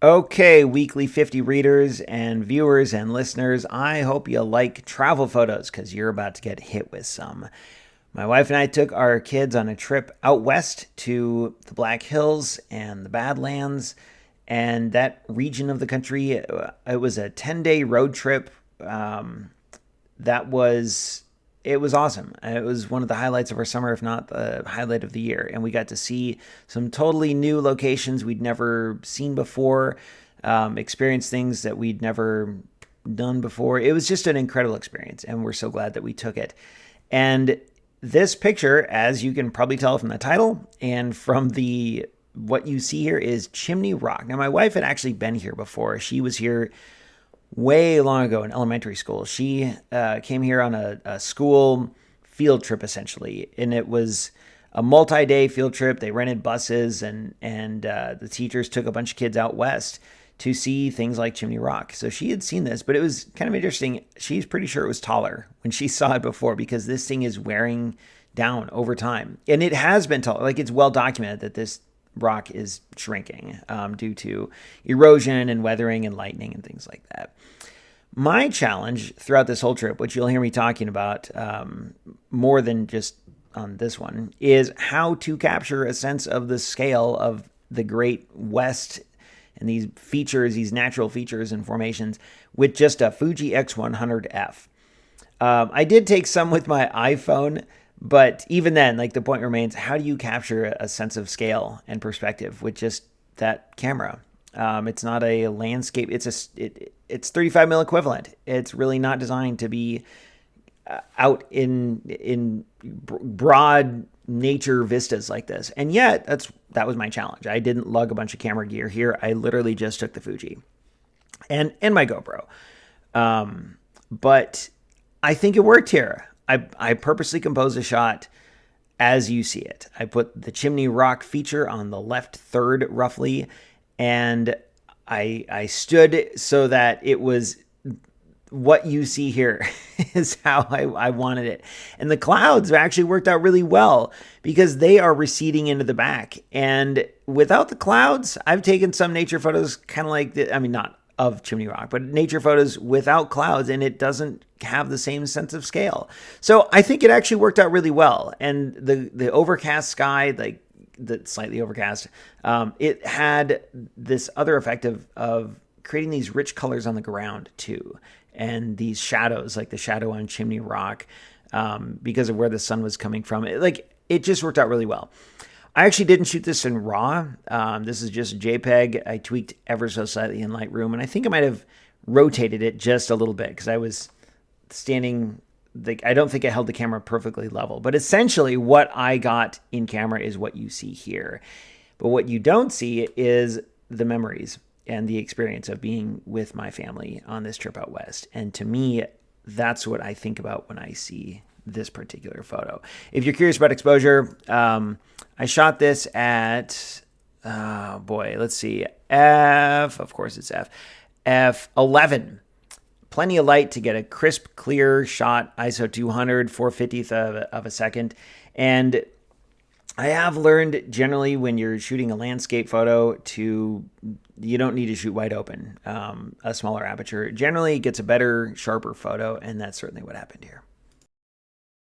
Okay, weekly 50 readers and viewers and listeners, I hope you like travel photos because you're about to get hit with some. My wife and I took our kids on a trip out west to the Black Hills and the Badlands and that region of the country. It was a 10-day road trip. That was it was awesome. It was one of the highlights of our summer, if not the highlight of the year. And we got to see some totally new locations we'd never seen before, experience things that we'd never done before. It was just an incredible experience, and we're so glad that we took it. And this picture, as you can probably tell from the title and from the what you see here, is Chimney Rock. Now, my wife had actually been here before. She was here way long ago in elementary school. She came here on a school field trip, essentially, and it was a multi-day field trip. They rented buses, and the teachers took a bunch of kids out west to see things like Chimney Rock. So she had seen this, but it was kind of interesting. She's pretty sure it was taller when she saw it before because this thing is wearing down over time, and it has been taller. Like, it's well documented that this rock is shrinking due to erosion and weathering and lightning and things like that. My challenge throughout this whole trip, which you'll hear me talking about more than just on this one, is how to capture a sense of the scale of the Great West and these features, these natural features and formations with just a Fuji X100F. I did take some with my iPhone, but even then, like, the point remains, how do you capture a sense of scale and perspective with just that camera? It's not a landscape. It's 35 mil equivalent. It's really not designed to be out in broad nature vistas like this. And yet, that was my challenge. I didn't lug a bunch of camera gear here. I literally just took the Fuji and my GoPro. But I think it worked here. I purposely composed a shot as you see it. I put the Chimney Rock feature on the left third, roughly, and I stood so that it was what you see here is how I wanted it. And the clouds actually worked out really well because they are receding into the back. And without the clouds, I've taken some nature photos kind of like, not of Chimney Rock, but nature photos without clouds, and it doesn't have the same sense of scale. So I think it actually worked out really well. And the overcast sky, like the slightly overcast, it had this other effect of creating these rich colors on the ground too, and these shadows, like the shadow on Chimney Rock, because of where the sun was coming from. It just worked out really well. I actually didn't shoot this in RAW. This is just JPEG. I tweaked ever so slightly in Lightroom, and I think I might have rotated it just a little bit because I was standing. I don't think I held the camera perfectly level, but essentially what I got in camera is what you see here. But what you don't see is the memories and the experience of being with my family on this trip out west. And to me, that's what I think about when I see this particular photo. If you're curious about exposure, I shot this at, let's see, of course it's F11. Plenty of light to get a crisp, clear shot, ISO 200, 4/50th of a second. And I have learned generally when you're shooting a landscape photo you don't need to shoot wide open. A smaller aperture generally gets a better, sharper photo, and that's certainly what happened here.